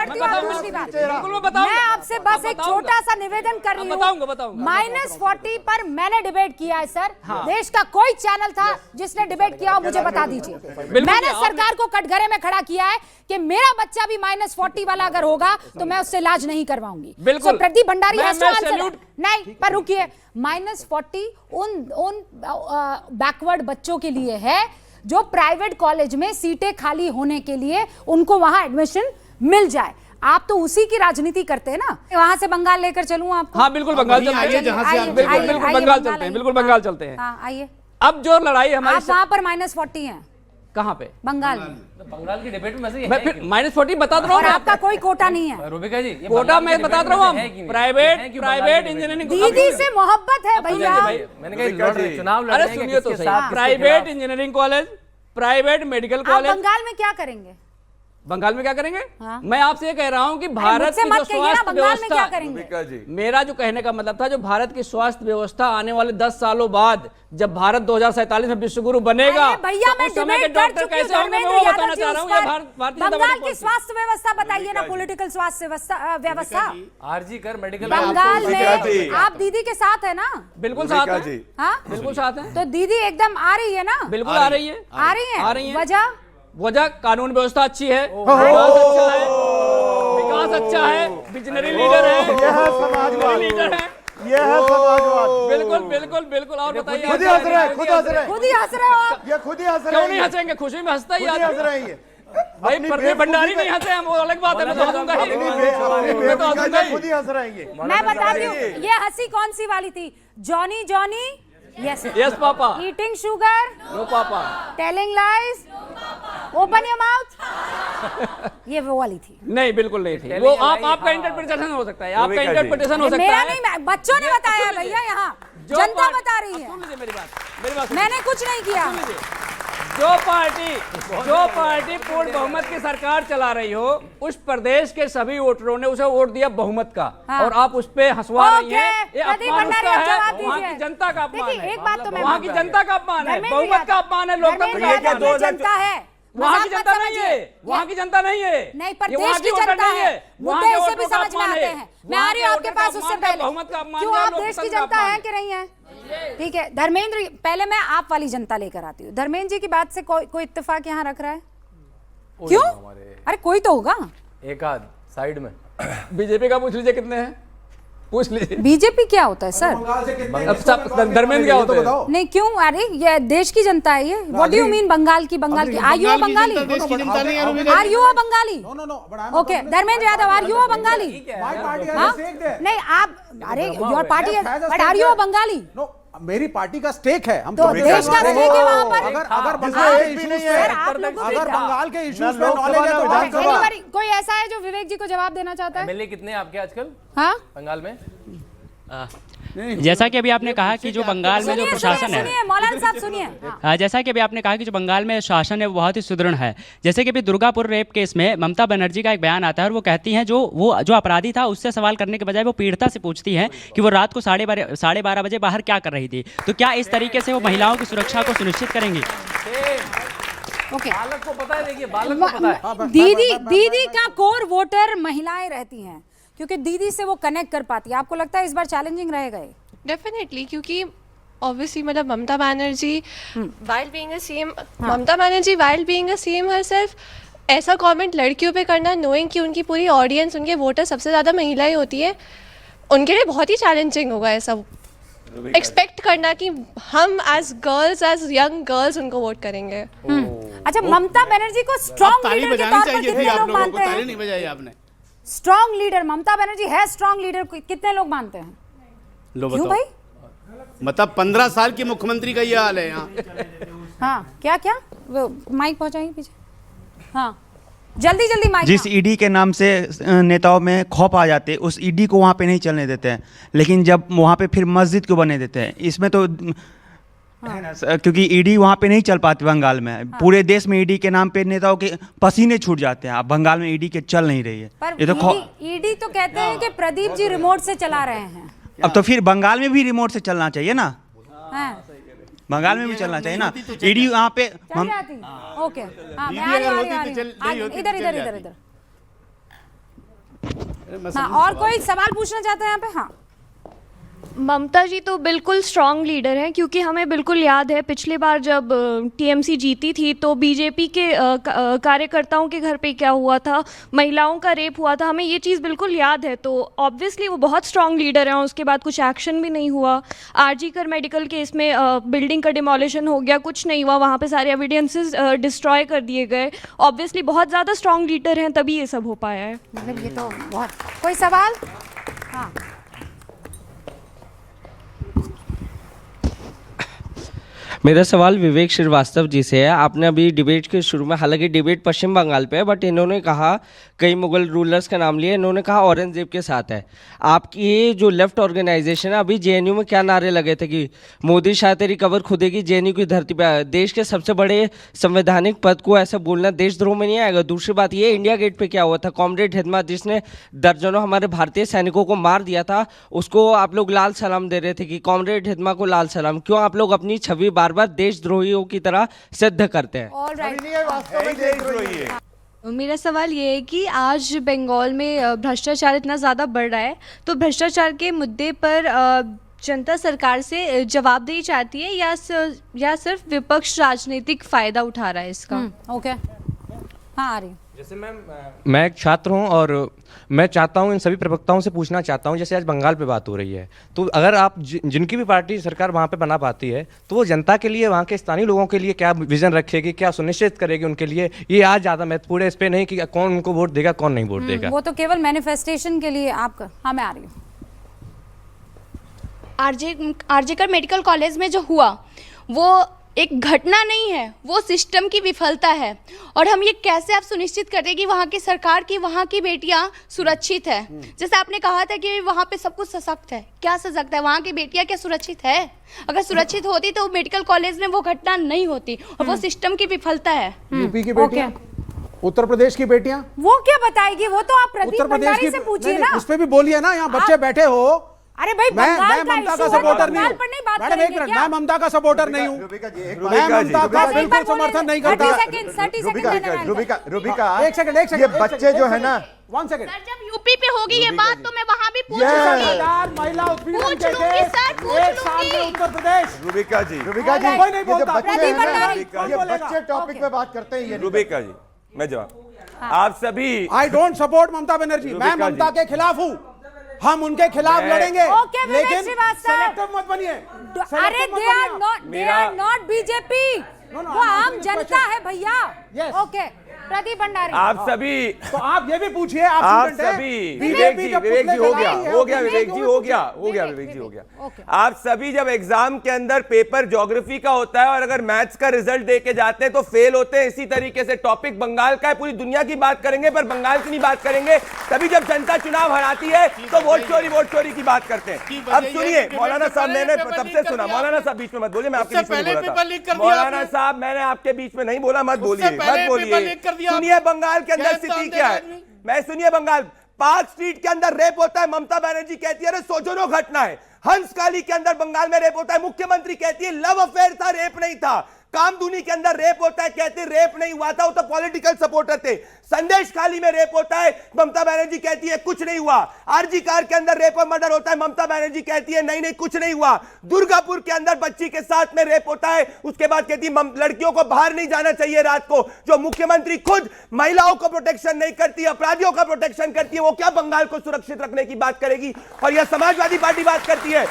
मैं आपसे बस एक छोटा सा निवेदन कर रही हूँ। -40 पर मैंने डिबेट किया है सर। देश का कोई चैनल था जिसने डिबेट किया हो, मुझे बता दीजिए। मैंने सरकार को कटघरे में खड़ा किया है कि मेरा बच्चा भी -40 वाला अगर होगा तो मैं उससे इलाज नहीं करवाऊंगी। बिल्कुल प्रदीप भंडारी नहीं, पर रुकिए, -40 उन बैकवर्ड बच्चों के लिए है जो प्राइवेट कॉलेज में सीटें खाली होने के लिए उनको वहां एडमिशन मिल जाए। आप तो उसी की राजनीति करते हैं ना। वहां से बंगाल लेकर चलूं आपको? हाँ बिल्कुल, बंगाल चलते हैं। बिल्कुल बंगाल चलते हैं, बिल्कुल बंगाल चलते हैं। हाँ आइए। अब जो लड़ाई हमारी, आप वहां पर -40 हैं। कहाँ पे? बंगाल में। बंगाल की डिबेट में मैं फिर -40 बता रहा हूँ। और आपका कोई कोटा नहीं है। रूबिका जी, कोटा मैं बता रहा हूँ। प्राइवेट इंजीनियरिंग, दीदी से मोहब्बत है भैया। मैंने कहा चुनाव लड़ रहे हैं, सुनिए तो सही। Private engineering college, private medical college. Bengal में क्या करेंगे? बंगाल में क्या करेंगे? हाँ? मैं आपसे ये कह रहा हूँ कि भारत की जो स्वास्थ्य व्यवस्था, मेरा जो कहने का मतलब था, जो भारत की स्वास्थ्य व्यवस्था आने वाले 10 सालों बाद जब भारत 2047 में विश्वगुरु बनेगा, भैया मैं डिबेट कर चुकी हूँ। वो बताना चाह रहा हूँ। बंगाल की स्वास्थ्य व्यवस्था बताइए ना, पॉलिटिकल स्वास्थ्य व्यवस्था। आरजी कर मेडिकल बंगाल में आप दीदी के साथ है ना? बिल्कुल साथ है। हाँ बिल्कुल साथ है। तो दीदी एकदम आ रही है ना? बिल्कुल आ रही है। आ रही है। वजह कानून व्यवस्था अच्छी है, विकास अच्छा है, विजनरी लीडर है, समाजवादी लीडर है, ये है समाजवाद। बिल्कुल बिल्कुल बिल्कुल। और बताइए, खुद ही हंस रहे हैं, खुद ही हंस रहे हो आप। ये खुद ही हंस रहे क्यों हैं। नहीं हंसेंगे? खुशी में हंसता ही खुद ही हंस रहे हैं ये। भाई प्रदीप भंडारी नहीं हंसे हम, वो अलग बात है। मैं तो हंसूंगा ही। खुद ही हंस रहे हैं ये। मैं बताती हूँ ये हंसी कौन सी वाली थी। Johnny Johnny yes papa, eating sugar no papa, telling lies, open your mouth, ये वो वाली थी। नहीं बिल्कुल नहीं थी वो। आपका इंटरप्रिटेशन हो सकता है, आपका इंटरप्रिटेशन हो सकता है। मेरा नहीं, बच्चों ने बताया है भैया, यहाँ जनता बता रही है। सुन लीजिए मेरी बात, मैंने कुछ नहीं किया। जो पार्टी पूर्ण बहुमत की सरकार चला रही हो, उस प्रदेश के सभी वोटरों ने उसे वोट दिया बहुमत का। हाँ। और आप उस पे हंसवा रही हैं। ये अपमान उसका है, जवाब वहाँ की जनता का अपमान है। एक बात तो मैं, वहाँ की जनता का अपमान है, बहुमत का अपमान है, लोकतंत्र का जनता है। वहाँ की जनता नहीं है, वहाँ की जनता नहीं है। नहीं, पर देश की जनता है। मुद्दे उसे भी समझ में आते हैं। मैं आ रही हूँ आपके पास उससे पहले। क्यों आप देश की जनता है कि नहीं है? ठीक है धर्मेंद्र, पहले मैं आप वाली जनता लेकर आती हूँ। धर्मेंद्र जी की बात से कोई इत्तेफाक यहाँ रख रहा है? क्यों? अरे कोई तो होगा, एक आध साइड में। बीजेपी का पूछ लीजिए कितने हैं, पूछ लीजिए। बीजेपी क्या होता है सर? धर्मेंद्र क्या होता है? नहीं क्यों, अरे ये देश की जनता है ये। What do you mean Bengal की? बंगाल की are you Bengali? Are you a Bengali? Okay Dharmendra Yadav, are you a Bengali? नहीं आप, अरे your party, but are you a Bengali? मेरी पार्टी का स्टेक है। हम तो देश का स्टेक है वहाँ पर। अगर बंगाल के इश्यूज पे नॉलेज है तो कोई ऐसा है जो विवेक जी को जवाब देना चाहता है? एमएलए कितने आपके आजकल? हाँ बंगाल में? जैसा कि अभी आपने कहा कि जो बंगाल में जो प्रशासन है, मौलाना साहब सुनिए, जैसा कि अभी आपने कहा कि जो बंगाल में शासन है वो बहुत ही सुदृढ़ है। जैसे कि अभी दुर्गापुर रेप केस में ममता बनर्जी का एक बयान आता है और वो कहती हैं जो अपराधी था उससे सवाल करने के बजाय वो पीड़िता से पूछती हैं कि वो रात को 12:30 बजे बाहर क्या कर रही थी। तो क्या इस तरीके से वो महिलाओं की सुरक्षा को सुनिश्चित करेंगी? ओके, बालक को पता है, देखिए बालक को पता है। दीदी का कोर वोटर महिलाएं रहती हैं क्योंकि दीदी से वो कनेक्ट कर पाती है। आपको लगता है इस बार चैलेंजिंग रहेगा ये? डेफिनेटली, क्योंकि ऑब्वियसली मतलब Mamata Banerjee while being a CM, Mamata Banerjee while being a CM herself ऐसा कमेंट लड़कियों पे करना, नोइंग कि उनकी पूरी ऑडियंस, उनके वोटर सबसे ज़्यादा महिलाएं होती है, उनके लिए बहुत ही चैलेंजिंग होगा ऐसा एक्सपेक्ट करना कि हम as girls, as young girls उनको वोट करेंगे। अच्छा, ममता बनर्जी को स्ट्रॉन्ग लीडर के तौर पर कितने लोग मानते हैं? नहीं बजाई आपने। स्ट्रॉन्ग लीडर, ममता बनर्जी है स्ट्रॉन्ग लीडर, कितने लोग मानते हैं? क्यों भाई? मतलब 15 साल की मुख्यमंत्री का ये हाल है यहाँ। हाँ क्या वो माइक पहुंचाइए पीछे। हाँ जल्दी माइक। जिस ईडी के नाम से नेताओं में खौफ आ जाते, उस ईडी को वहाँ पे नहीं चलने देते हैं, लेकिन जब वहाँ पे फिर मस्जिद क्यों बने देते हैं? इसमें तो है ना, क्योंकि ईडी वहाँ पे नहीं चल पाती बंगाल में। पूरे देश में ईडी के नाम पे नेताओं के पसीने छूट जाते हैं। अब बंगाल में ईडी के चल नहीं रही है। पर ईडी तो कहते हैं कि प्रदीप जी रिमोट से चला रहे हैं। अब तो फिर बंगाल में भी रिमोट से चलना चाहिए ना। हाँ। बंगाल में भी चलना चाहिए ना। ईडी वहाँ पे ओके, हाँ, मैं आ रही हूँ, इधर हाँ, और कोई सवाल पूछना चाहता है यहाँ पे? हाँ, ममता जी तो बिल्कुल स्ट्रॉन्ग लीडर हैं, क्योंकि हमें बिल्कुल याद है पिछली बार जब टीएमसी जीती थी तो बीजेपी के कार्यकर्ताओं के घर पे क्या हुआ था, महिलाओं का रेप हुआ था, हमें ये चीज़ बिल्कुल याद है। तो ऑब्वियसली वो बहुत स्ट्रॉन्ग लीडर हैं। उसके बाद कुछ एक्शन भी नहीं हुआ। आरजी कर मेडिकल केस में बिल्डिंग का डिमोलिशन हो गया, कुछ नहीं हुआ, वहाँ पर सारे एविडेंसेस डिस्ट्रॉय कर दिए गए। ऑब्वियसली बहुत ज़्यादा स्ट्रॉन्ग लीडर हैं, तभी ये सब हो पाया है। मतलब ये तो बहुत। कोई सवाल? हाँ, मेरा सवाल विवेक श्रीवास्तव जी से है। आपने अभी डिबेट के शुरू में, हालांकि डिबेट पश्चिम बंगाल पे है, बट इन्होंने कहा कई मुगल रूलर्स का नाम लिया, इन्होंने कहा औरंगजेब के साथ है। आपकी ये जो लेफ्ट ऑर्गेनाइजेशन है, अभी जेएनयू में क्या नारे लगे थे कि मोदी शाह तेरी कबर खुदेगी, जेएनयू की धरती पर। देश के सबसे बड़े संवैधानिक पद को ऐसा बोलना देशद्रोह में नहीं आएगा? दूसरी बात ये, इंडिया गेट पे क्या हुआ था, कॉमरेड हिदमा जिसने दर्जनों हमारे भारतीय सैनिकों को मार दिया था, उसको आप लोग लाल सलाम दे रहे थे कि कॉमरेड हिदमा को लाल सलाम। क्यों आप लोग अपनी छवि बार बार देशद्रोहियों की तरह सिद्ध करते हैं? ऑलराइट। मेरा सवाल ये है कि आज बंगाल में भ्रष्टाचार इतना ज़्यादा बढ़ रहा है, तो भ्रष्टाचार के मुद्दे पर जनता सरकार से जवाबदेही चाहती है या सिर्फ विपक्ष राजनीतिक फ़ायदा उठा रहा है इसका? ओके, हाँ, आ रही। जैसे मैं एक छात्र हूं और मैं चाहता हूं, इन सभी प्रवक्ताओं से पूछना चाहता हूं, जैसे आज बंगाल पे बात हो रही है, तो अगर आप जिनकी भी पार्टी सरकार वहां पे बना पाती है, तो वो जनता के लिए, वहां के स्थानीय लोगों के लिए क्या विजन रखेगी, क्या सुनिश्चित करेगी उनके लिए? ये आज ज़्यादा महत्वपूर्ण है, इस पर नहीं कि कौन उनको वोट देगा कौन नहीं वोट देगा। वो तो केवल मैनिफेस्टेशन के लिए आपका। हाँ, मैं आ रही हूँ। आरजे कर मेडिकल कॉलेज में जो हुआ वो एक घटना नहीं है, वो सिस्टम की विफलता है। और हम ये कैसे आप सुनिश्चित करें कि वहाँ की सरकार की, वहाँ की बेटियाँ सुरक्षित है? जैसे आपने कहा था कि वहाँ पे सब कुछ सशक्त है, क्या सशक्त है? वहाँ की बेटियाँ क्या सुरक्षित है? अगर सुरक्षित होती तो मेडिकल कॉलेज में वो घटना नहीं होती, और वो सिस्टम की विफलता है। यूपी की बेटियाँ, उत्तर प्रदेश की बेटियाँ, वो क्या बताएगी? वो तो आप प्रदीप भंडारी से पूछिए ना। उस पे भी बोलिए ना, यहाँ बच्चे बैठे हो। अरे भाई, मैं ममता का सपोर्टर नहीं हूँ। मैडम एक मिनट, मैं ममता का सपोर्टर नहीं हूँ, मैं ममता का बिल्कुल समर्थन नहीं करता। एक सेकंड, ये बच्चे जो है ना, 1 सेकंड, जब यूपी पे होगी ये बात तो मैं वहाँ भी पूछ लूंगी। महिला उत्पीड़न के केस 1 साल में उत्तर प्रदेश। रुबिका जी, कोई नहीं बोलता। ये बच्चे टॉपिक पे बात करते हैं। ये रुबिका जी, मैं जवाब, आप सभी, I don't support Mamata Banerjee, मैं ममता के खिलाफ हूँ, हम उनके खिलाफ लड़ेंगे, लेकिन सेलेक्टिव मत बनिए। अरे दे आर नॉट बीजेपी, वो आम जनता है भैया। ओके, प्रदीप भंडारी, आप सभी, तो आप ये भी पूछिए, आप सभी, विवेक जी हो गया, विवेक जी हो गया। आप सभी जब एग्जाम के अंदर पेपर ज्योग्राफी का होता है और अगर मैथ्स का रिजल्ट दे के जाते हैं तो फेल होते हैं। इसी तरीके से टॉपिक बंगाल का है, पूरी दुनिया की बात करेंगे पर बंगाल की नहीं बात करेंगे। तभी जब जनता चुनाव हराती है तो वोट चोरी की बात करते हैं। अब सुनिए मौलाना साहब, मैंने तब से सुना, मौलाना साहब बीच में मत बोलिए, मैं आपके बीच में बोला था। मौलाना साहब, मैंने आपके बीच में नहीं बोला, मत बोलिए। सुनिए बंगाल के अंदर स्थिति क्या है, मैं सुनिए, बंगाल पार्क स्ट्रीट के अंदर रेप होता है, ममता बनर्जी कहती है अरे सोचो घटना है। हंसकाली के अंदर बंगाल में रेप होता है, मुख्यमंत्री कहती है लव अफेयर था, रेप नहीं था। कामधुनी के अंदर रेप होता है, कहते रेप नहीं हुआ था, वो तो पॉलिटिकल सपोर्टर थे। संदेश खाली में रेप होता है, ममता बनर्जी कहती है कुछ नहीं हुआ। आरजी कार के अंदर रेप और मर्डर होता है, ममता बनर्जी कहती है नहीं कुछ नहीं हुआ। दुर्गापुर के अंदर बच्ची के साथ में रेप होता है, उसके बाद कहती है लड़कियों को बाहर नहीं जाना चाहिए रात को। जो मुख्यमंत्री खुद महिलाओं को प्रोटेक्शन नहीं करती, अपराधियों का प्रोटेक्शन करती है, वो क्या बंगाल को सुरक्षित रखने की बात करेगी? और यह समाजवादी पार्टी बात करती है।